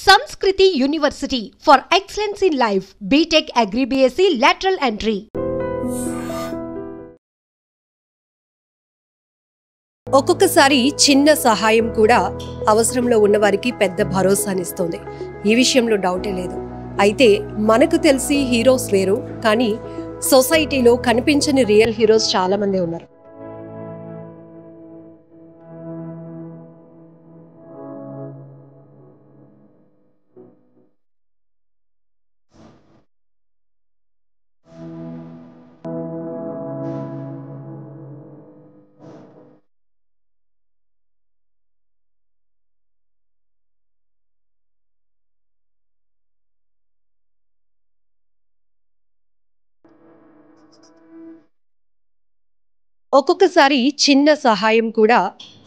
Sanskriti University for excellence in life. BTech Agri BSc lateral entry. ఒక్కొక్కసారి చిన్న సహాయం కూడా అవసరంలో ఉన్నవారికి పెద్ద భరోసానిస్తుంది. ఈ విషయంలో డౌటే లేదు. అయితే మనకు తెలిసి హీరోస్ వేరు, కానీ సొసైటీలో కనిపించని రియల్ హీరోస్ చాలా మంది ఉన్నారు. ఒక్కొక్కసారి చిన్న సహాయం కూడా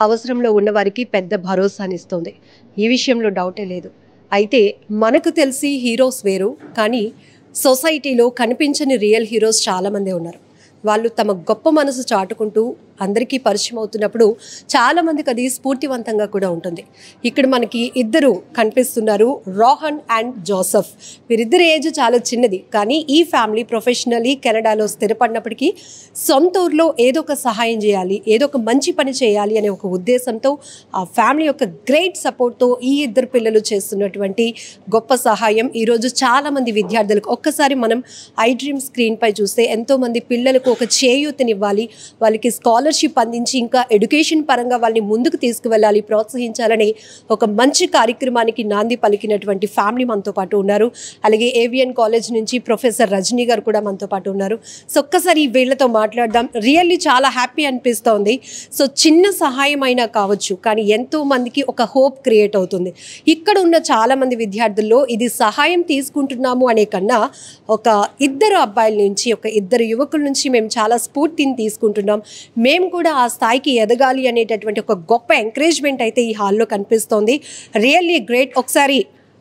అవసరంలో ఉన్నవారికి పెద్ద భరోసానిస్తుంది. ఈ విషయంలో డౌటే లేదు. అయితే మనకు తెలిసి హీరోస్ వేరు, కానీ సొసైటీలో కనిపించని రియల్ హీరోస్ చాలామంది ఉన్నారు. వాళ్ళు తమ గొప్ప మనసు చాటుకుంటూ అందరికీ పరిచయం అవుతున్నప్పుడు చాలామందికి అది స్ఫూర్తివంతంగా కూడా ఉంటుంది. ఇక్కడ మనకి ఇద్దరు కనిపిస్తున్నారు, రోహన్ అండ్ జోసెఫ్. వీరిద్దరి ఏజ్ చాలా చిన్నది, కానీ ఈ ఫ్యామిలీ ప్రొఫెషనల్లీ కెనడాలో స్థిరపడినప్పటికీ సొంత ఊర్లో ఏదో ఒక సహాయం చేయాలి, ఏదో ఒక మంచి పని చేయాలి అనే ఒక ఉద్దేశంతో ఆ ఫ్యామిలీ యొక్క గ్రేట్ సపోర్ట్తో ఈ ఇద్దరు పిల్లలు చేస్తున్నటువంటి గొప్ప సహాయం ఈరోజు చాలామంది విద్యార్థులకు, ఒక్కసారి మనం ఐ డ్రీమ్ స్క్రీన్పై చూస్తే ఎంతోమంది పిల్లలకు ఒక చేయూతనివ్వాలి, వాళ్ళకి స్కాలర్షిప్ అందించి ఇంకా ఎడ్యుకేషన్ పరంగా వాళ్ళని ముందుకు తీసుకువెళ్ళాలి, ప్రోత్సహించాలని ఒక మంచి కార్యక్రమానికి నాంది పలికినటువంటి ఫ్యామిలీ మనతో పాటు ఉన్నారు. అలాగే ఏవిఎన్ కాలేజ్ నుంచి ప్రొఫెసర్ రజనీ గారు కూడా మనతో పాటు ఉన్నారు. సో ఒక్కసారి వీళ్ళతో మాట్లాడదాం. రియల్లీ చాలా హ్యాపీ అనిపిస్తోంది. సో చిన్న సహాయం అయినా కావచ్చు, కానీ ఎంతో మందికి ఒక హోప్ క్రియేట్ అవుతుంది. ఇక్కడ ఉన్న చాలామంది విద్యార్థుల్లో ఇది సహాయం తీసుకుంటున్నాము అనే కన్నా ఒక ఇద్దరు అబ్బాయిల నుంచి, ఒక ఇద్దరు యువకుల నుంచి మేము చాలా స్ఫూర్తిని తీసుకుంటున్నాం, మేము కూడా ఆ స్థాయికి ఎదగాలి అనేటటువంటి ఒక గొప్ప ఎంకరేజ్మెంట్ అయితే ఈ హాల్లో కనిపిస్తోంది. Really great. ఒకసారి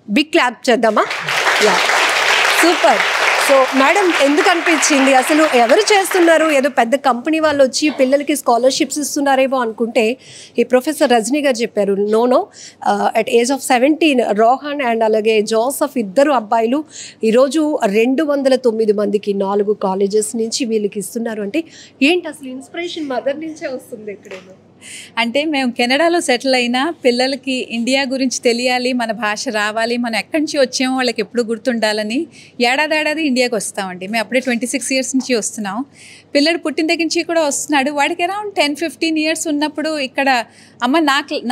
బిగ్ క్లాప్ చేద్దామా? Yeah, super. సో మేడం, ఎందుకు అనిపించింది? అసలు ఎవరు చేస్తున్నారు? ఏదో పెద్ద కంపెనీ వాళ్ళు వచ్చి పిల్లలకి స్కాలర్షిప్స్ ఇస్తున్నారేమో అనుకుంటే ఈ ప్రొఫెసర్ రజనీ గారు చెప్పారు, no at age of 17 Rohan and అలాగే జోసెఫ్ ఇద్దరు అబ్బాయిలు ఈరోజు 209 మందికి 4 కాలేజెస్ నుంచి వీళ్ళకి ఇస్తున్నారు. అంటే ఏంటి అసలు ఇన్స్పిరేషన్ మదర్ నుంచే వస్తుంది ఎక్కడేమో? అంటే మేము కెనడాలో సెటిల్ అయినా పిల్లలకి ఇండియా గురించి తెలియాలి, మన భాష రావాలి, మనం ఎక్కడి నుంచి వచ్చామో వాళ్ళకి ఎప్పుడు గుర్తుండాలని ఏడాది ఇండియాకి వస్తామండి. మేము అప్పుడే 26 ఇయర్స్ నుంచి వస్తున్నాం. పిల్లడు పుట్టిన దగ్గర నుంచి కూడా వస్తున్నాడు. వాడికి అరౌండ్ 10-15 ఇయర్స్ ఉన్నప్పుడు ఇక్కడ అమ్మ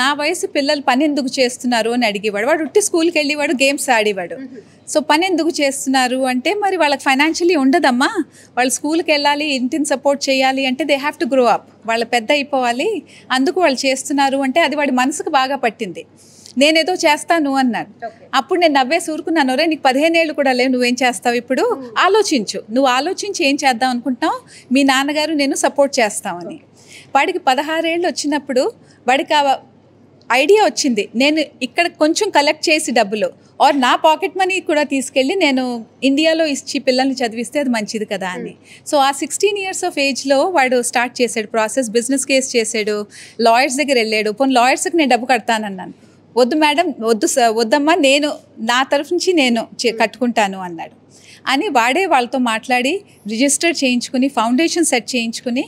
నా వయసు పిల్లలు పని ఎందుకు చేస్తున్నారు అని అడిగేవాడు. వాడు ఉట్టి స్కూల్కి వెళ్ళేవాడు, గేమ్స్ ఆడేవాడు. సో పని ఎందుకు చేస్తున్నారు అంటే, మరి వాళ్ళకి ఫైనాన్షియలీ ఉండదమ్మా, వాళ్ళు స్కూల్కి వెళ్ళాలి, ఇంటిని సపోర్ట్ చేయాలి అంటే they have to grow up, వాళ్ళు పెద్ద అయిపోవాలి, అందుకు వాళ్ళు చేస్తున్నారు అంటే అది వాడి మనసుకు బాగా పట్టింది. నేనేదో చేస్తాను అన్నాడు. అప్పుడు నేను నవ్వేసి ఊరుకున్నాను, రే నీకు 15 ఏళ్ళు కూడా లేవు, నువ్వేం చేస్తావు ఇప్పుడు, ఆలోచించు, నువ్వు ఆలోచించి ఏం చేద్దాం అనుకుంటున్నావు, మీ నాన్నగారు నేను సపోర్ట్ చేస్తామని. వాడికి 16 ఏళ్ళు వచ్చినప్పుడు వాడికి ఆ ఐడియా వచ్చింది, నేను ఇక్కడ కొంచెం కలెక్ట్ చేసి డబ్బులు ఆర్ నా పాకెట్ మనీ కూడా తీసుకెళ్ళి నేను ఇండియాలో ఇచ్చి పిల్లల్ని చదివిస్తే అది మంచిది కదా అని. సో ఆ 16 ఇయర్స్ ఆఫ్ ఏజ్లో వాడు స్టార్ట్ చేశాడు ప్రాసెస్. బిజినెస్ కేస్ చేశాడు, లాయర్స్ దగ్గర వెళ్ళాడు. పోనీ లాయర్స్కి నేను డబ్బు కడతానన్నాను, వద్దు మేడం, వద్దమ్మా, నేను నా తరఫు నుంచి నేను కట్టుకుంటాను అన్నాడు. అని వాడే వాళ్ళతో మాట్లాడి రిజిస్టర్ చేయించుకుని ఫౌండేషన్ సెట్ చేయించుకుని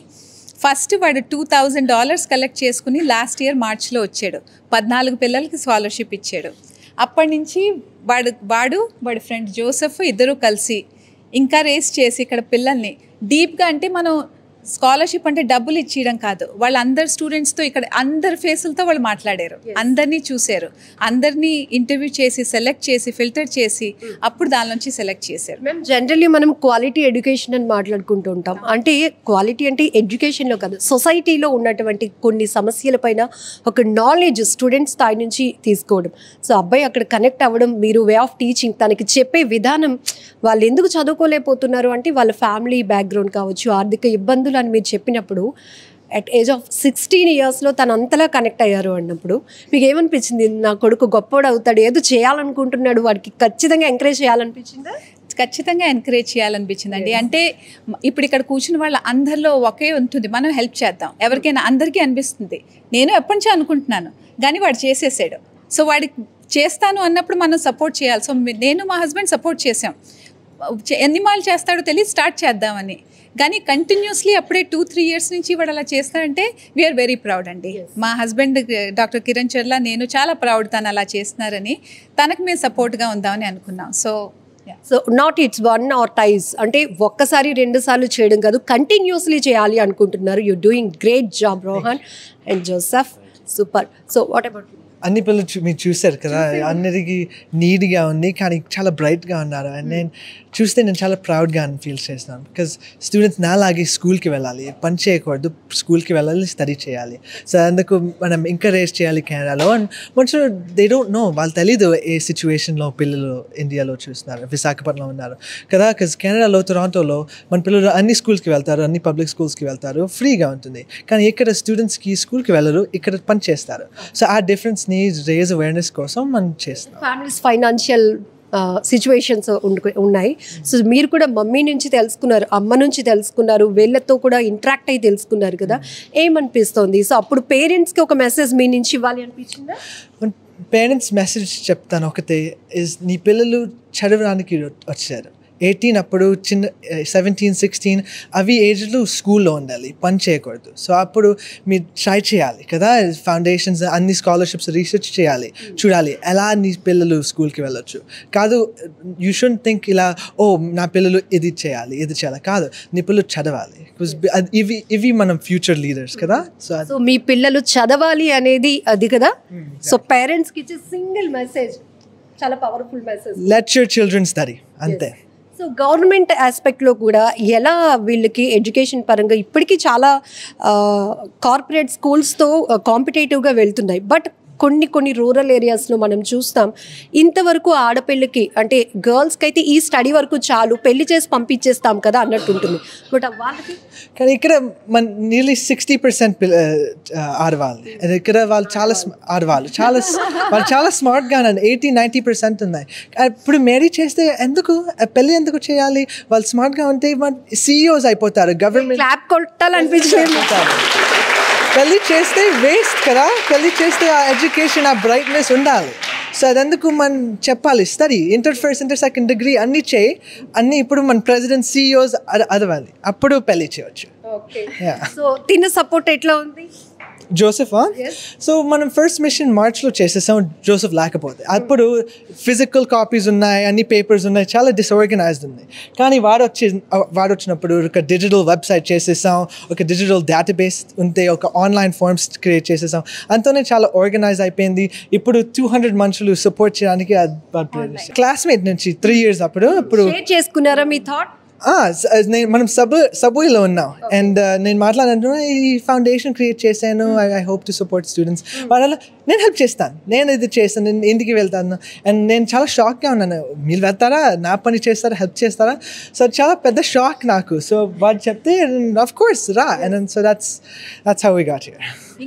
ఫస్ట్ వాడు $2,000 కలెక్ట్ చేసుకుని లాస్ట్ ఇయర్ మార్చ్లో వచ్చాడు. 14 పిల్లలకి స్కాలర్షిప్ ఇచ్చాడు. అప్పటి నుంచి వాడి ఫ్రెండ్ జోసెఫ్ ఇద్దరూ కలిసి ఇంకా రేస్ చేసి ఇక్కడ పిల్లల్ని డీప్గా, అంటే మనం స్కాలర్షిప్ అంటే డబ్బులు ఇచ్చేయడం కాదు, వాళ్ళందరు స్టూడెంట్స్తో ఇక్కడ అందరి ఫేసులతో వాళ్ళు మాట్లాడారు, అందరినీ చూశారు, అందరినీ ఇంటర్వ్యూ చేసి సెలెక్ట్ చేసి ఫిల్టర్ చేసి అప్పుడు దాని నుంచి సెలెక్ట్ చేశారు. మేము జనరల్లీ మనం క్వాలిటీ ఎడ్యుకేషన్ అని మాట్లాడుకుంటూ ఉంటాం. అంటే క్వాలిటీ అంటే ఎడ్యుకేషన్లో కాదు, సొసైటీలో ఉన్నటువంటి కొన్ని సమస్యలపైన ఒక నాలెడ్జ్ స్టూడెంట్స్ స్థాయి నుంచి తీసుకోవడం. సో అబ్బాయి అక్కడ కనెక్ట్ అవ్వడం, మీరు వే ఆఫ్ టీచింగ్, తనకి చెప్పే విధానం, వాళ్ళు ఎందుకు చదువుకోలేకపోతున్నారు అంటే వాళ్ళ ఫ్యామిలీ బ్యాక్గ్రౌండ్ కావచ్చు, ఆర్థిక ఇబ్బందులు అని మీరు చెప్పినప్పుడు అట్ ఏజ్ ఆఫ్ 16 ఇయర్స్లో తను అంతలా కనెక్ట్ అయ్యారు అన్నప్పుడు మీకు ఏమనిపించింది? నా కొడుకు గొప్పవాడు అవుతాడు, ఏదో చేయాలనుకుంటున్నాడు, వాడికి ఖచ్చితంగా ఎంకరేజ్ చేయాలనిపించిందా? ఖచ్చితంగా ఎంకరేజ్ చేయాలనిపించిందండి. అంటే ఇప్పుడు ఇక్కడ కూర్చున్న వాళ్ళ అందరిలో ఒకే ఉంటుంది, మనం హెల్ప్ చేద్దాం ఎవరికైనా, అందరికీ అనిపిస్తుంది. నేను ఎప్పటి నుంచో అనుకుంటున్నాను, కానీ వాడు చేసేసాడు. సో వాడికి చేస్తాను అన్నప్పుడు మనం సపోర్ట్ చేయాలి. సో నేను మా హస్బెండ్ సపోర్ట్ చేసాం. ఎన్ని మాలు చేస్తాడో తెలియదు, స్టార్ట్ చేద్దామని. కానీ కంటిన్యూస్లీ అప్పుడే 2-3 years నుంచి వాడు అలా చేస్తారంటే వీఆర్ వెరీ ప్రౌడ్ అండి. మా హస్బెండ్ డాక్టర్ కిరణ్ చర్ల, నేను చాలా ప్రౌడ్ తను అలా చేస్తున్నారని. తనకు మేము సపోర్ట్గా ఉందామని అనుకున్నాం. So not it's one or twice, అంటే ఒక్కసారి 2 సార్లు చేయడం కాదు, కంటిన్యూస్లీ చేయాలి అనుకుంటున్నారు. You doing great job Rohan and Joseph, super. So what about అన్ని పిల్లలు మీరు చూశారు కదా, అందరికి నీట్గా ఉంది కానీ చాలా బ్రైట్గా ఉన్నారు. అండ్ నేను చూస్తే నేను చాలా ప్రౌడ్గా ఫీల్ చేస్తున్నాను. బికాజ్ స్టూడెంట్స్ నాలాగే స్కూల్కి వెళ్ళాలి, పని చేయకూడదు, స్కూల్కి వెళ్ళాలి, స్టడీ చేయాలి. సో అందుకు మనం ఎంకరేజ్ చేయాలి కెనడాలో. అండ్ మనుషులు దే డోంట్ నో, వాళ్ళు తెలీదు ఏ సిచ్యువేషన్లో పిల్లలు ఇండియాలో చూస్తున్నారు, విశాఖపట్నంలో ఉన్నారు కదా. బికాజ్ కెనడాలో టొరాంటోలో మన పిల్లలు అన్ని స్కూల్స్కి వెళ్తారు, అన్ని పబ్లిక్ స్కూల్స్కి వెళ్తారు, ఫ్రీగా ఉంటుంది. కానీ ఇక్కడ స్టూడెంట్స్కి స్కూల్కి వెళ్ళరు, ఇక్కడ పని చేస్తారు. సో ఆ డిఫరెన్స్ని రేజ్ అవేర్నెస్ కోసం మనం చేస్తాం. ఫ్యామిలీస్ ఫైనాన్షియల్ సిచ్యువేషన్స్ ఉన్నాయి. సో మీరు కూడా మమ్మీ నుంచి తెలుసుకున్నారు, అమ్మ నుంచి తెలుసుకున్నారు, వీళ్ళతో కూడా ఇంటరాక్ట్ అయ్యి తెలుసుకున్నారు కదా, ఏమనిపిస్తుంది? సో అప్పుడు పేరెంట్స్కి ఒక మెసేజ్ మీ నుంచి ఇవ్వాలి అనిపించిందా? పేరెంట్స్ మెసేజ్ చెప్తాను ఒకటే, నీ పిల్లలు చదవడానికి వచ్చారు. 18 అప్పుడు చిన్న 17-16 అవి ఏజ్లో స్కూల్లో ఉండాలి, పని చేయకూడదు. సో అప్పుడు మీరు ట్రై చేయాలి కదా, ఫౌండేషన్స్ అన్ని స్కాలర్షిప్స్ రీసెర్చ్ చేయాలి, చూడాలి ఎలా నీ పిల్లలు స్కూల్కి వెళ్ళొచ్చు. కాదు యూ షుడ్ థింక్ ఇలా, ఓ నా పిల్లలు ఇది చేయాలి ఇది చేయాలి, కాదు నీ పిల్లలు చదవాలి. ఇవి మనం ఫ్యూచర్ లీడర్స్ కదా. సో మీ పిల్లలు చదవాలి అనేది అది కదా. సో పేరెంట్స్కి ఇచ్చే సింగిల్ మెసేజ్ చాలా powerful message, let your children study, అంతే. సో గవర్నమెంట్ ఆస్పెక్ట్లో కూడా ఎలా వీళ్ళకి ఎడ్యుకేషన్ పరంగా ఇప్పటికీ చాలా కార్పొరేట్ స్కూల్స్తో కాంపిటేటివ్గా వెళ్తున్నాయి. బట్ కొన్ని రూరల్ ఏరియాస్లో మనం చూస్తాం, ఇంతవరకు ఆడపిల్లకి అంటే గర్ల్స్కి అయితే ఈ స్టడీ వరకు చాలు, పెళ్లి చేసి పంపించేస్తాం కదా అన్నట్టు ఉంటుంది. బట్ వాళ్ళకి కానీ ఇక్కడ మన నియర్లీ 60% ఆడవాళ్ళు, ఇక్కడ వాళ్ళు చాలా ఆడవాళ్ళు వాళ్ళు చాలా స్మార్ట్గా 80-90% ఉన్నాయి. ఇప్పుడు మ్యారీ చేస్తే ఎందుకు, పెళ్ళి ఎందుకు చేయాలి? వాళ్ళు స్మార్ట్గా ఉంటే CEOs అయిపోతారు, గవర్నమెంట్ క్లాప్ కొట్టాలనిపించేది. పెళ్ళి చేస్తే వేస్ట్ కదా, పెళ్ళి చేస్తే ఆ ఎడ్యుకేషన్, ఆ బ్రైట్నెస్ ఉండాలి. సో అదెందుకు మనం చెప్పాలి, study, inter first inter second degree అన్నీ చేయి, అన్నీ ఇప్పుడు మన ప్రెసిడెంట్ CEOs అదవాలి, అప్పుడు పెళ్ళి చేయవచ్చు. సో తిన్న సపోర్ట్ ఎట్లా ఉంది జోసెఫా? సో మనం ఫస్ట్ మిషన్ మార్చ్లో చేసేసాం, జోసెఫ్ లేకపోతే. అప్పుడు ఫిజికల్ కాపీస్ ఉన్నాయి, అన్ని పేపర్స్ ఉన్నాయి, చాలా డిస్ఆర్గనైజ్డ్ ఉంది. కానీ వాడు వచ్చినప్పుడు ఒక డిజిటల్ వెబ్సైట్ చేసేసాం, ఒక డిజిటల్ డేటాబేస్ ఉంటే, ఒక ఆన్లైన్ ఫార్మ్స్ క్రియేట్ చేసేసాం, అంతనే చాలా ఆర్గనైజ్ అయిపోయింది. ఇప్పుడు 200 మనుషులు సపోర్ట్ చేయడానికి క్లాస్మేట్ నుంచి 3 years అప్పుడు చేసుకున్నారా మీ థాట్? మనం సబ్వేలో ఉన్నాం అండ్ నేను మాట్లాడుతున్నా, ఈ ఫౌండేషన్ క్రియేట్ చేశాను, I hope to support students. వాళ్ళ నేను హెల్ప్ చేస్తాను, నేను ఇది చేస్తాను, నేను ఇంటికి వెళ్తాను. అండ్ నేను చాలా షాక్గా ఉన్నాను, మీరు వెళ్తారా, నా పని చేస్తారా, హెల్ప్ చేస్తారా? సో చాలా పెద్ద షాక్ నాకు. సో వాళ్ళు చెప్తే ఆఫ్ కోర్స్ రా, and so that's how we got here.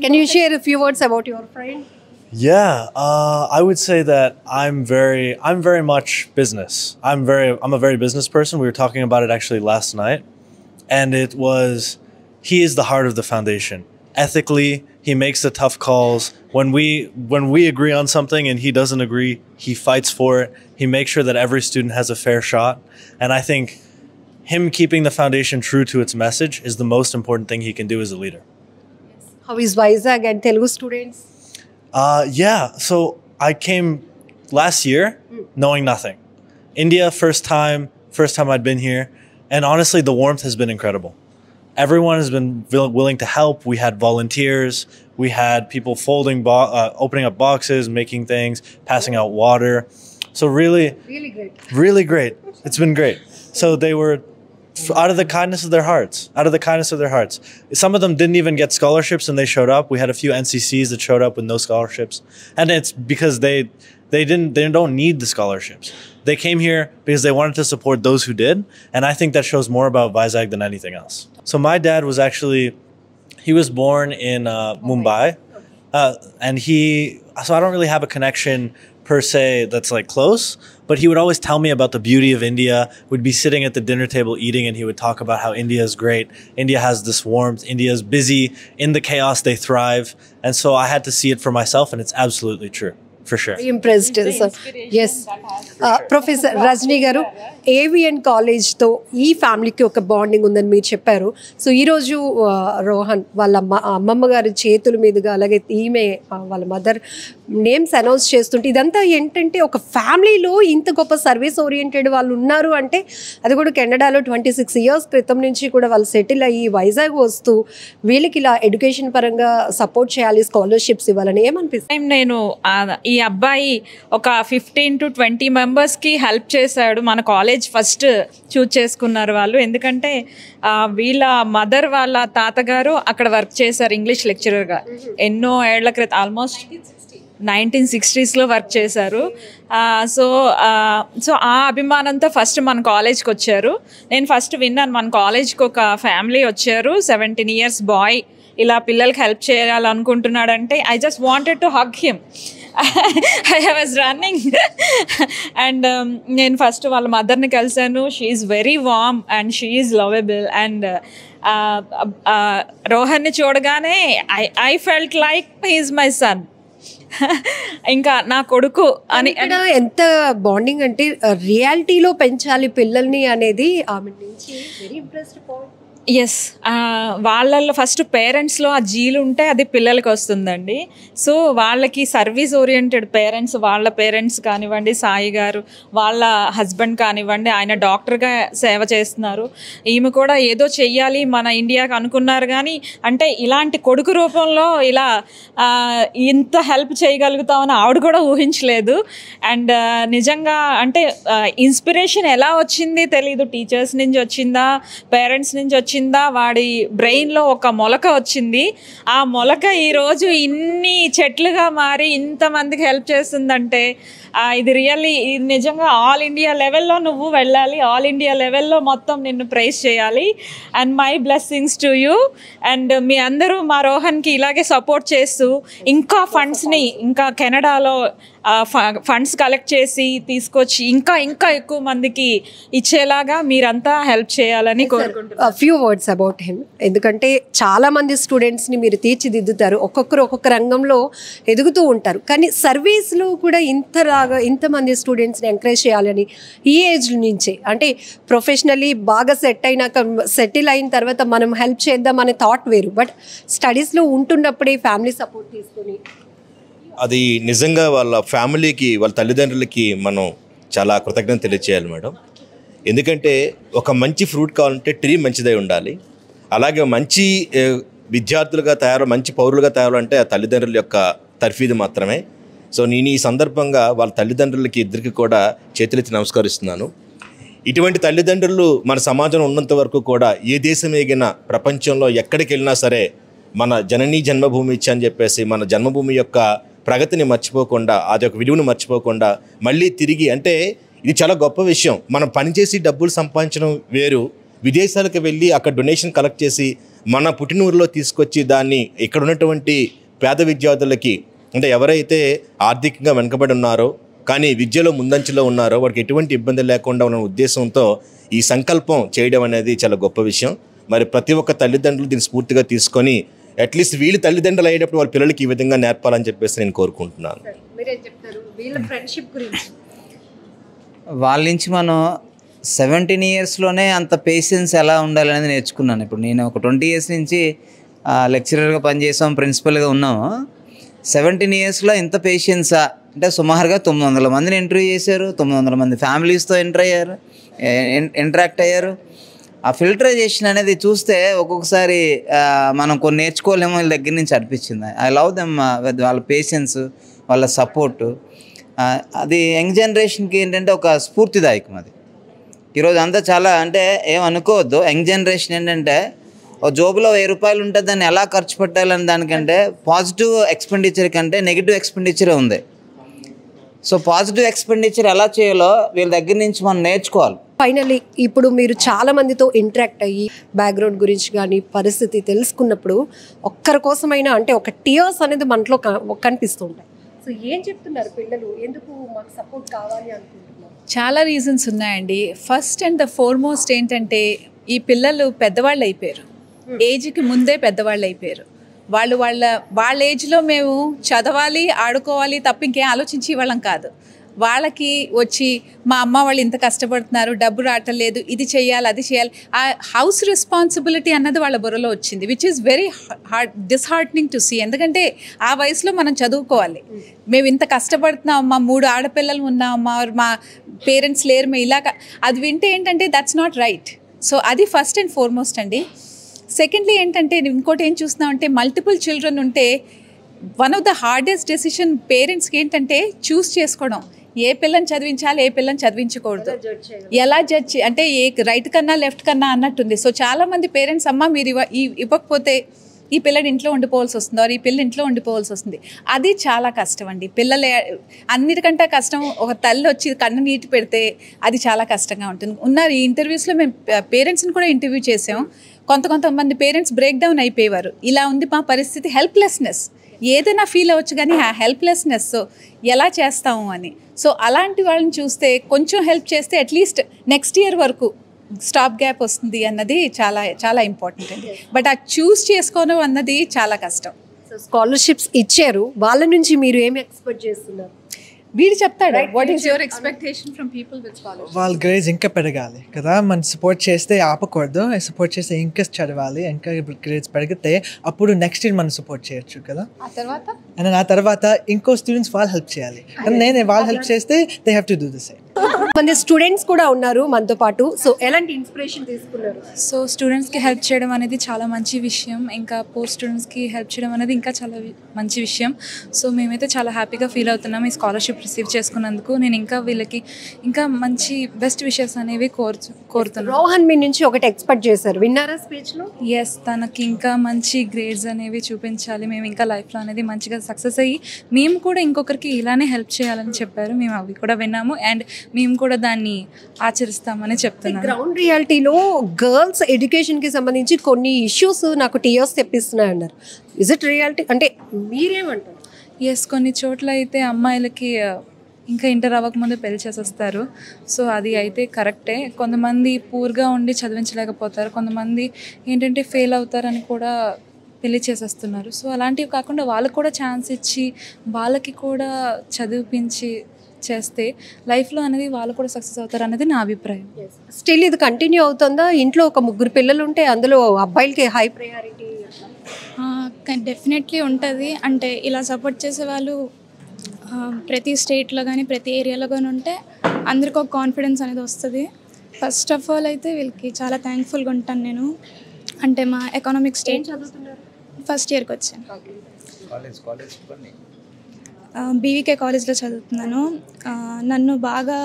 Can you share a few words about your friend? Yeah, I would say that I'm very much business. I'm a very business person. We were talking about it actually last night, and he is the heart of the foundation. Ethically, he makes the tough calls. When we agree on something and he doesn't agree, he fights for it. He makes sure that every student has a fair shot. And I think him keeping the foundation true to its message is the most important thing he can do as a leader. How is Vizag and Telugu students? Yeah, so I came last year knowing nothing. India, first time I'd been here. And honestly, the warmth has been incredible. Everyone has been willing to help. We had volunteers. We had people opening up boxes, making things, passing out water. So really great. Really great. It's been great. So they were out of the kindness of their hearts. Some of them didn't even get scholarships and they showed up. We had a few NCCs that showed up with no scholarships. And it's because they don't need the scholarships. They came here because they wanted to support those who did. And I think that shows more about Vizag than anything else. So my dad was he was born in Mumbai. And so I don't really have a connection per se that's like close, but he would always tell me about the beauty of India. We'd be sitting at the dinner table eating and he would talk about how India is great. India has this warmth. India is busy. In the chaos, they thrive. And so I had to see it for myself, and it's absolutely true. for sure. Impressed. So yes, professor Rajani garu, AVN కాలేజ్తో ఈ ఫ్యామిలీకి ఒక bonding ఉందని మీరు చెప్పారు. So ఈరోజు రోహన్ వాళ్ళ అమ్మమ్మ గారి చేతుల మీదుగా, అలాగే ఈమె వాళ్ళ మదర్ నేమ్స్ అనౌన్స్ చేస్తుంటే, ఇదంతా ఏంటంటే ఒక ఫ్యామిలీలో ఇంత గొప్ప సర్వీస్ ఓరియంటెడ్ వాళ్ళు ఉన్నారు అంటే, అది కూడా కెనడాలో 26 years క్రితం నుంచి కూడా వాళ్ళు సెటిల్ అయ్యి వైజాగ్ వస్తూ వీళ్ళకి ఇలా ఎడ్యుకేషన్ పరంగా సపోర్ట్ చేయాలి, స్కాలర్షిప్స్ ఇవ్వాలని ఏమనిపిస్తుంది? నేను ఈ అబ్బాయి ఒక 15 to 20 మెంబర్స్కి హెల్ప్ చేశాడు. మన కాలేజ్ ఫస్ట్ చూజ్ చేసుకున్నారు వాళ్ళు, ఎందుకంటే వీళ్ళ మదర్ వాళ్ళ తాతగారు అక్కడ వర్క్ చేశారు ఇంగ్లీష్ లెక్చరర్గా ఎన్నో ఏళ్ల క్రితం, ఆల్మోస్ట్ 1960s వర్క్ చేశారు. సో ఆ అభిమానంతో ఫస్ట్ మన కాలేజ్కి వచ్చారు. నేను ఫస్ట్ విన్నాను మన కాలేజ్కి ఒక ఫ్యామిలీ వచ్చారు, 17 years బాయ్ ఇలా పిల్లలకి హెల్ప్ చేయాలనుకుంటున్నాడంటే I just wanted to hug him. I was running and నేను ఫస్ట్ వాళ్ళ మదర్ని కలిశాను. She is very warm and she is lovable. And రోహన్ని చూడగానే I felt like he is my son, ఇంకా నా కొడుకు అని. ఎంత బాండింగ్ అంటే రియాలిటీలో పెంచాలి పిల్లల్ని అనేది ఆమె నుంచి వెరీ ఇంప్రెస్డ్ పాయింట్. ఎస్, వాళ్ళల్లో ఫస్ట్ పేరెంట్స్లో ఆ జీలు ఉంటే అది పిల్లలకి వస్తుందండి. సో వాళ్ళకి సర్వీస్ ఓరియంటెడ్ పేరెంట్స్, వాళ్ళ పేరెంట్స్ కానివ్వండి, సాయి గారు వాళ్ళ హస్బెండ్ కానివ్వండి, ఆయన డాక్టర్గా సేవ చేస్తున్నారు. ఈమె కూడా ఏదో చెయ్యాలి మన ఇండియాకి అనుకున్నారు, కానీ అంటే ఇలాంటి కొడుకు రూపంలో ఇలా ఇంత హెల్ప్ చేయగలుగుతామని ఆవిడ కూడా ఊహించలేదు. అండ్ నిజంగా అంటే ఇన్స్పిరేషన్ ఎలా వచ్చింది తెలీదు, టీచర్స్ నుంచి వచ్చిందా, పేరెంట్స్ నుంచి వచ్చిందా, వాడి బ్రెయిన్లో ఒక మొలక వచ్చింది. ఆ మొలక ఈరోజు ఇన్ని చెట్లుగా మారి ఇంతమందికి హెల్ప్ చేస్తుందంటే ఇది రియల్లీ, ఇది నిజంగా ఆల్ ఇండియా లెవెల్లో నువ్వు వెళ్ళాలి, ఆల్ ఇండియా లెవెల్లో మొత్తం నిన్ను ప్రైజ్ చేయాలి. And my blessings to you. And మీ అందరూ మా రోహన్కి ఇలాగే సపోర్ట్ చేస్తూ ఇంకా ఫండ్స్ని, ఇంకా కెనడాలో ఫండ్స్ కలెక్ట్ చేసి తీసుకొచ్చి ఇంకా ఇంకా ఎక్కువ మందికి ఇచ్చేలాగా మీరంతా హెల్ప్ చేయాలని కోరుకుంటున్నాను. ఫ్యూ వర్డ్స్ అబౌట్ హిమ్, ఎందుకంటే చాలా మంది స్టూడెంట్స్ని మీరు తీర్చిదిద్దుతారు, ఒక్కొక్కరు ఒక్కొక్క రంగంలో ఎదుగుతూ ఉంటారు, కానీ సర్వీస్లో కూడా ఇంతమంది స్టూడెంట్స్ని ఎంకరేజ్ చేయాలని ఈ ఏజ్ నుంచే, అంటే ప్రొఫెషనల్లీ బాగా సెటిల్ అయిన తర్వాత మనం హెల్ప్ చేద్దాం అనే థాట్ వేరు, బట్ స్టడీస్లో ఉంటున్నప్పుడే ఫ్యామిలీ సపోర్ట్ తీసుకొని అది నిజంగా వాళ్ళ ఫ్యామిలీకి, వాళ్ళ తల్లిదండ్రులకి మనం చాలా కృతజ్ఞత తెలియచేయాలి మేడం. ఎందుకంటే ఒక మంచి ఫ్రూట్ కావాలంటే ట్రీ మంచిదై ఉండాలి, అలాగే మంచి విద్యార్థులుగా మంచి పౌరులుగా తయారంటే ఆ తల్లిదండ్రుల యొక్క తర్ఫీదు మాత్రమే. సో నేను ఈ సందర్భంగా వాళ్ళ తల్లిదండ్రులకి ఇద్దరికి కూడా చేతులెత్తి నమస్కరిస్తున్నాను. ఇటువంటి తల్లిదండ్రులు మన సమాజంలో ఉన్నంత వరకు కూడా ఏ దేశం ఎగినా ప్రపంచంలో ఎక్కడికి వెళ్ళినా సరే మన జననీ జన్మభూమి ఇచ్చా అని చెప్పేసి మన జన్మభూమి యొక్క ప్రగతిని మర్చిపోకుండా, అది ఒక విలువను మర్చిపోకుండా మళ్ళీ తిరిగి, అంటే ఇది చాలా గొప్ప విషయం. మనం పనిచేసి డబ్బులు సంపాదించడం వేరు, విదేశాలకు వెళ్ళి అక్కడ డొనేషన్ కలెక్ట్ చేసి మన పుట్టినూరులో తీసుకొచ్చి దాన్ని ఇక్కడ ఉన్నటువంటి పేద విద్యార్థులకి, అంటే ఎవరైతే ఆర్థికంగా వెనుకబడి ఉన్నారో కానీ విద్యలో ముందంచెలో ఉన్నారో వారికి ఎటువంటి ఇబ్బంది లేకుండా ఉన్న ఉద్దేశంతో ఈ సంకల్పం చేయడం అనేది చాలా గొప్ప విషయం. మరి ప్రతి ఒక్క తల్లిదండ్రులు దీన్ని స్ఫూర్తిగా తీసుకొని అట్లీస్ట్ వీళ్ళు తల్లిదండ్రులు అయ్యేటప్పుడు వాళ్ళ పిల్లలకి ఈ విధంగా నేర్పాలని చెప్పేసి నేను కోరుకుంటున్నాను. వాళ్ళ నుంచి మనం 17 yearsలోనే అంత పేషెన్స్ ఎలా ఉండాలనేది నేర్చుకున్నాను. ఇప్పుడు నేను ఒక 20 years నుంచి లెక్చరర్గా పనిచేసాం, ప్రిన్సిపల్గా ఉన్నాము. 17 yearsలో ఇంత పేషెన్సా అంటే సుమారుగా 900 మందిని ఇంటర్వ్యూ చేశారు, 900 మంది ఫ్యామిలీస్తో ఇంటరాక్ట్ అయ్యారు. ఆ ఫిల్టరైజేషన్ అనేది చూస్తే ఒక్కొక్కసారి మనం కొన్ని నేర్చుకోలేమో వీళ్ళ దగ్గర నుంచి అనిపించింది. ఐ లవ్ దెమ్ విత్ వాళ్ళ పేషెన్స్, వాళ్ళ సపోర్టు. అది యంగ్ జనరేషన్కి ఏంటంటే ఒక స్ఫూర్తిదాయకం. అది ఈరోజు అంతా చాలా, అంటే ఏమనుకోవద్దు, యంగ్ జనరేషన్ ఏంటంటే ఒక జోబులో 1000 రూపాయలు ఉంటే దాన్ని ఎలా ఖర్చు పెట్టాలని దానికంటే పాజిటివ్ ఎక్స్పెండిచర్ కంటే నెగిటివ్ ఎక్స్పెండిచరే ఉంది. సో పాజిటివ్ ఎక్స్పెండిచర్ ఎలా చేయాలో వీళ్ళ దగ్గర నుంచి మనం నేర్చుకోవాలి. ఫైనల్లీ ఇప్పుడు మీరు చాలా మందితో ఇంటరాక్ట్ అయ్యి బ్యాక్గ్రౌండ్ గురించి కానీ పరిస్థితి తెలుసుకున్నప్పుడు ఒక్కరి కోసమైనా, అంటే ఒక టీయర్స్ అనేది మనలో కనిపిస్తుంటాయి. సో ఏం చెప్తున్నారు పిల్లలు, ఎందుకు మాకు సపోర్ట్ కావాలి అనుకుంటున్నారు? చాలా రీజన్స్ ఉన్నాయండి. ఫస్ట్ అండ్ ద ఫార్మోస్ట్ ఏంటంటే ఈ పిల్లలు పెద్దవాళ్ళు అయిపోయారు, ఏజ్కి ముందే పెద్దవాళ్ళు అయిపోయారు. వాళ్ళ ఏజ్లో మేము చదవాలి, ఆడుకోవాలి తప్ప ఇంకేం ఆలోచించి వాళ్ళం కాదు. వాళ్ళకి వచ్చి మా అమ్మ వాళ్ళు ఇంత కష్టపడుతున్నారు, డబ్బు రావట్లేదు, ఇది చేయాలి అది చేయాలి, ఆ హౌస్ రెస్పాన్సిబిలిటీ అన్నది వాళ్ళ బుర్రలో వచ్చింది, which is very disheartening to see. ఎందుకంటే ఆ వయసులో మనం చదువుకోవాలి, మేము ఇంత కష్టపడుతున్నాం, మా 3 ఆడపిల్లలు ఉన్నాం, మా పేరెంట్స్ లేరు, మేము ఇలాగ అది వింటే ఏంటంటే దట్స్ నాట్ రైట్. సో అది ఫస్ట్ అండ్ ఫార్మోస్ట్ అండి. సెకండ్లీ ఏంటంటే ఇంకోటి ఏం చూస్తున్నామంటే మల్టిపుల్ చిల్డ్రన్ ఉంటే one of the hardest decision పేరెంట్స్కి ఏంటంటే చూస్ చేసుకోవడం, ఏ పిల్లని చదివించాలి, ఏ పిల్లని చదివించకూడదు, ఎలా జడ్జ్ అంటే ఏ రైట్ కన్నా లెఫ్ట్ కన్నా అన్నట్టుంది. సో చాలామంది పేరెంట్స్ అమ్మ మీరు ఇవ్వకపోతే ఈ పిల్లని ఇంట్లో ఉండిపోవాల్సి వస్తుంది, ఈ పిల్ల ఇంట్లో ఉండిపోవాల్సి వస్తుంది. అది చాలా కష్టం అండి. పిల్లలు అన్నిటికంటే కష్టం ఒక తల్లి వచ్చి కన్ను నీటి పెడితే అది చాలా కష్టంగా ఉంటుంది. ఉన్నారు ఈ ఇంటర్వ్యూస్లో మేము పేరెంట్స్ని కూడా ఇంటర్వ్యూ చేసాం. కొంతమంది పేరెంట్స్ బ్రేక్ డౌన్ అయిపోయేవారు, ఇలా ఉంది మా పరిస్థితి, హెల్ప్లెస్నెస్, ఏదైనా ఫీల్ అవ్వచ్చు కానీ ఆ హెల్ప్లెస్నెస్ ఎలా చేస్తాము అని. సో అలాంటి వాళ్ళని చూస్తే కొంచెం హెల్ప్ చేస్తే అట్లీస్ట్ నెక్స్ట్ ఇయర్ వరకు స్టాప్ గ్యాప్ వస్తుంది అన్నది చాలా చాలా ఇంపార్టెంట్ అండి. బట్ ఆ చూస్ చేసుకోవడం అన్నది చాలా కష్టం. స్కాలర్షిప్స్ ఇచ్చారు, వాళ్ళ నుంచి మీరు ఏమి ఎక్స్పెక్ట్ చేస్తున్నారు? వీడు చెప్తాడు, what is your expectation from people with scholarship? వాళ్ళ గ్రేడ్స్ ఇంకా పెరగాలి కదా, మనం సపోర్ట్ చేస్తే ఆపకూడదు, సపోర్ట్ చేస్తే ఇంకా చదవాలి, ఇంకా గ్రేడ్స్ పెరిగితే అప్పుడు నెక్స్ట్ ఇయర్ మనం సపోర్ట్ చేయొచ్చు కదా. ఆ తర్వాత ఇంకో స్టూడెంట్స్ వాళ్ళు హెల్ప్ చేయాలి, నేను వాళ్ళు హెల్ప్ చేస్తే they have to do the same. మంది స్టూడెంట్స్ కూడా ఉన్నారు మనతో పాటు. సో ఎలాంటి ఇన్స్పిరేషన్ తీసుకున్నారు? సో స్టూడెంట్స్కి హెల్ప్ చేయడం అనేది చాలా మంచి విషయం, ఇంకా పోస్ట్ స్టూడెంట్స్కి హెల్ప్ చేయడం అనేది ఇంకా చాలా మంచి విషయం. సో మేమైతే చాలా హ్యాపీగా ఫీల్ అవుతున్నాం ఈ స్కాలర్షిప్ రిసీవ్ చేసుకున్నందుకు. నేను ఇంకా వీళ్ళకి ఇంకా మంచి బెస్ట్ విషెస్ అనేవి కోరుతున్నాను. రోహన్ మీ నుంచి ఒకటి ఎక్స్పెక్ట్ చేశారు, విన్నారా స్పీచ్లో? ఎస్, తనకి ఇంకా మంచి గ్రేడ్స్ అనేవి చూపించాలి, మేము ఇంకా లైఫ్లో అనేది మంచిగా సక్సెస్ అయ్యి మేము కూడా ఇంకొకరికి ఇలానే హెల్ప్ చేయాలని చెప్పారు. మేము అవి కూడా విన్నాము అండ్ మేము కూడా దాన్ని ఆచరిస్తామని చెప్తున్నాను. గ్రౌండ్ రియాలిటీలో గర్ల్స్ ఎడ్యుకేషన్కి సంబంధించి కొన్ని ఇష్యూస్ నాకు టీఎస్ తెప్పిస్తున్నాయి అన్నారు. ఇస్ ఇట్ రియాలిటీ అంటే మీరేమంటారు? ఎస్, కొన్ని చోట్ల అయితే అమ్మాయిలకి ఇంకా ఇంటర్ అవ్వకముందే పెళ్లి చేసేస్తారు. సో అది అయితే కరెక్టే. కొంతమంది పూర్గా ఉండి చదివించలేకపోతారు, కొంతమంది ఏంటంటే ఫెయిల్ అవుతారని కూడా పెళ్లి చేసేస్తున్నారు. సో అలాంటివి కాకుండా వాళ్ళకు కూడా ఛాన్స్ ఇచ్చి వాళ్ళకి కూడా చదివించి చేస్తే లైఫ్లో అనేది వాళ్ళు కూడా సక్సెస్ అవుతారు అనేది నా అభిప్రాయం. స్టిల్ ఇది కంటిన్యూ అవుతుందా? ఇంట్లో ఒక 3 పిల్లలు ఉంటే అందులో అబ్బాయిలకి హై ప్రయారిటీ? డెఫినెట్లీ ఉంటుంది. అంటే ఇలా సపోర్ట్ చేసే వాళ్ళు ప్రతి స్టేట్లో కానీ ప్రతి ఏరియాలో కానీ ఉంటే అందరికీ ఒక కాన్ఫిడెన్స్ అనేది వస్తుంది. ఫస్ట్ ఆఫ్ ఆల్ అయితే వీళ్ళకి చాలా థ్యాంక్ఫుల్గా ఉంటాను నేను. అంటే మా ఎకనామిక్ స్టేట్ ఫస్ట్ ఇయర్కి వచ్చాను, బీవీకే కాలేజ్లో చదువుతున్నాను. నన్ను బాగా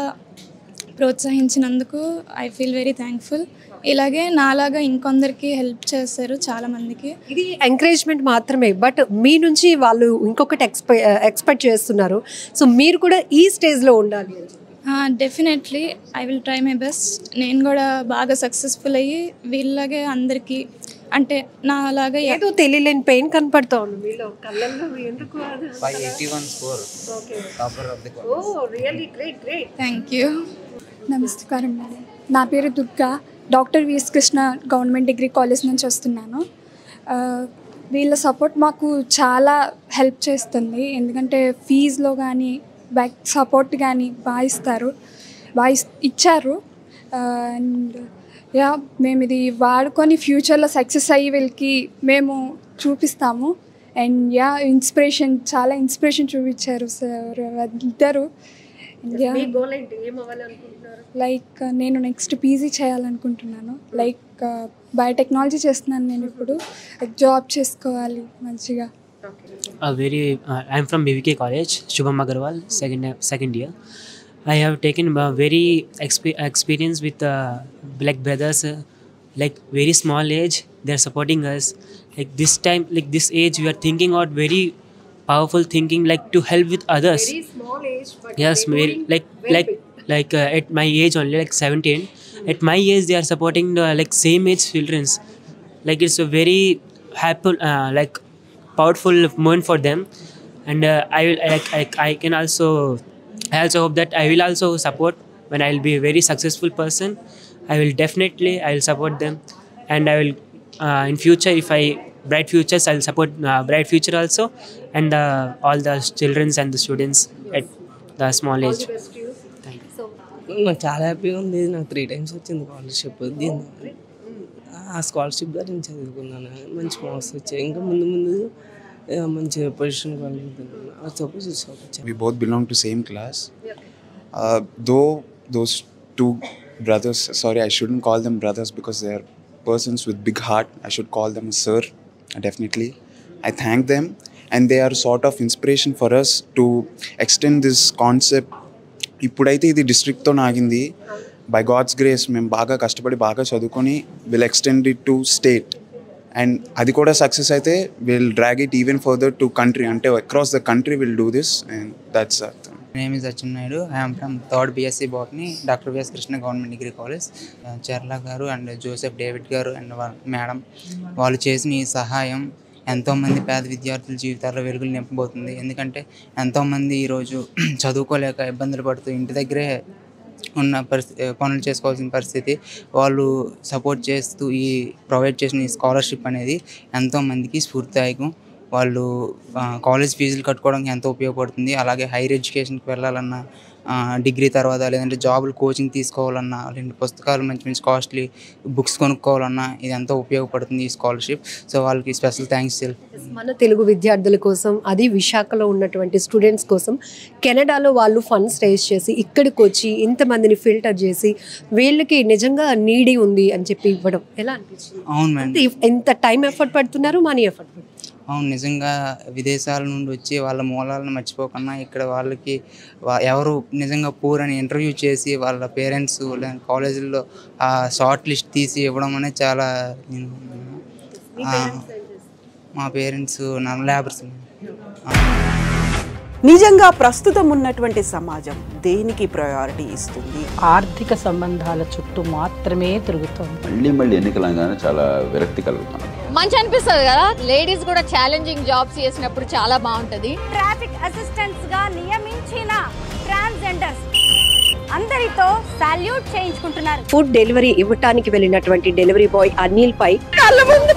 ప్రోత్సహించినందుకు ఐ ఫీల్ వెరీ థ్యాంక్ఫుల్. ఇలాగే నాలాగా ఇంకొందరికి హెల్ప్ చేస్తారు చాలామందికి. ఇది ఎంకరేజ్మెంట్ మాత్రమే, బట్ మీ నుంచి వాళ్ళు ఇంకొకటి ఎక్స్పెక్ట్ చేస్తున్నారు. సో మీరు కూడా ఈ స్టేజ్లో ఉండాలి. Definitely I will try my best. నేను కూడా బాగా సక్సెస్ఫుల్ అయ్యి వీళ్ళలాగే అందరికీ, అంటే నా అలాగా ఏదో తెలియలేని పెయిన్ కనపడతా ఉంది మీలో కళ్ళల్లో. ఎందుకు? 581 score. Topper of the college. Oh really great great. Thank you. నమస్కారం మేడం, నా పేరు Durga, doctor VS Krishna government degree college నుంచి వస్తున్నాను. వీళ్ళ సపోర్ట్ మాకు చాలా హెల్ప్ చేస్తుంది, ఎందుకంటే ఫీజులో కానీ బ్యాక్ సపోర్ట్ కానీ బాగా ఇచ్చారు. అండ్ యా, మేము ఇది వాడుకొని ఫ్యూచర్లో సక్సెస్ అయ్యి వీళ్ళకి మేము చూపిస్తాము. అండ్ యా, చాలా ఇన్స్పిరేషన్ చూపించారు సార్ ఇద్దరు. లైక్ నేను నెక్స్ట్ పీజీ చేయాలనుకుంటున్నాను. లైక్ బయోటెక్నాలజీ చేస్తున్నాను నేను ఇప్పుడు, జాబ్ చేసుకోవాలి మంచిగా. I'm from BVK College, Shubham Agarwal, second year. I have taken very experience with Black brothers, like very small age they are supporting us. Like this time, like this age, we are thinking out very powerful thinking, like to help with others. Very small age, but yes, very like at my age only, like 17. At my age, they are supporting like same age children. Like it's a very happy, like powerful moment for them. And I also hope that I will also support when I will be a very successful person. I will support them, and I will in future, if I bright futures, I'll support bright future also, and all the children and the students at the small age. నాకు చాలా హ్యాపీగా ఉంది. నాకు 3 times వచ్చింది scholarship. ఆ scholarship ద్వారా నేను చదువుకున్నాను, మంచి మార్క్స్ వచ్చాయి. ఇంకా ముందు ముందు మంచి position కలుగుతున్నాను. We both belong to same class. Though those 2 brothers, sorry, I shouldn't call them brothers because they are persons with big heart. I should call them sir, definitely. I thank them, and they are sort of inspiration for us to extend this concept. ఇప్పుడైతే ఇది డిస్ట్రిక్ట్తో ఆగింది. By God's grace మేము బాగా కష్టపడి బాగా చదువుకొని will extend it to state, and అది కూడా సక్సెస్ అయితే will drag it even further to country. అంటే across the country will do this, and that's అర్థం. Name is Atchen Naidu. I'm from 3rd BSc Botany, doctor VS Krishna government degree college. Charla garu and Joseph David garu and madam వాళ్ళు చేసిన ఈ సహాయం ఎంతోమంది పేద విద్యార్థుల జీవితాల్లో వెలుగులు నింపబోతుంది. ఎందుకంటే ఎంతోమంది ఈరోజు చదువుకోలేక ఇబ్బందులు పడుతూ ఇంటి దగ్గరే ఉన్న పనులు చేసుకోవాల్సిన పరిస్థితి. వాళ్ళు సపోర్ట్ చేస్తూ ఈ ప్రొవైడ్ చేసిన ఈ స్కాలర్షిప్ అనేది ఎంతోమందికి స్ఫూర్తిదాయకం. వాళ్ళు కాలేజ్ ఫీజులు కట్టుకోవడానికి ఎంతో ఉపయోగపడుతుంది. అలాగే హైయర్ ఎడ్యుకేషన్కి వెళ్ళాలన్నా, డిగ్రీ తర్వాత లేదంటే జాబులు కోచింగ్ తీసుకోవాలన్నా, లేదంటే పుస్తకాలు మంచి మంచి కాస్ట్లీ బుక్స్ కొనుక్కోవాలన్నా ఇది ఎంతో ఉపయోగపడుతుంది ఈ స్కాలర్షిప్. సో వాళ్ళకి స్పెషల్ థ్యాంక్స్. మన తెలుగు విద్యార్థుల కోసం, అది విశాఖలో ఉన్నటువంటి స్టూడెంట్స్ కోసం కెనడాలో వాళ్ళు ఫండ్స్ రేస్ చేసి ఇక్కడికి వచ్చి ఇంతమందిని ఫిల్టర్ చేసి వీళ్ళకి నిజంగా నీడీ ఉంది అని చెప్పి ఇవ్వడం ఎలా అనిపించింది? అవును మేడం. ఎంత టైం ఎఫర్ట్ పడుతున్నారు, మనీ ఎఫర్ట్ పడుతున్నారు? అవును, నిజంగా విదేశాల నుండి వచ్చి వాళ్ళ మూలాలను మర్చిపోకుండా ఇక్కడ వాళ్ళకి ఎవరు నిజంగా పూర్ అని ఇంటర్వ్యూ చేసి వాళ్ళ పేరెంట్స్ కాలేజీల్లో ఆ షార్ట్ లిస్ట్ తీసి ఇవ్వడం అనేది చాలా. మా పేరెంట్స్ లేబర్స్. నిజంగా ప్రస్తుతం ఉన్నటువంటి సమాజం దేనికి ప్రయారిటీ ఇస్తుంది? ఆర్థిక సంబంధాల చుట్టూ మాత్రమే తిరుగుతుంది. మళ్ళీ ఎన్నికలంగానే చాలా విరక్తి కలుగుతాను. మంచి అనిపిస్తుంది కదా, లేడీస్ కూడా ఛాలెంజింగ్ జాబ్స్ చేసినప్పుడు చాలా బాగుంటది. ట్రాఫిక్ అసిస్టెంట్స్ గా నియమించిన ట్రాన్స్జెండర్స్ అందరితో సాల్యూట్ చేయించుకుంటున్నారు. ఫుడ్ డెలివరీ ఇవ్వటానికి వెళ్ళినటువంటి డెలివరీ బాయ్ అనిల్ పై కళ్ళ ముందు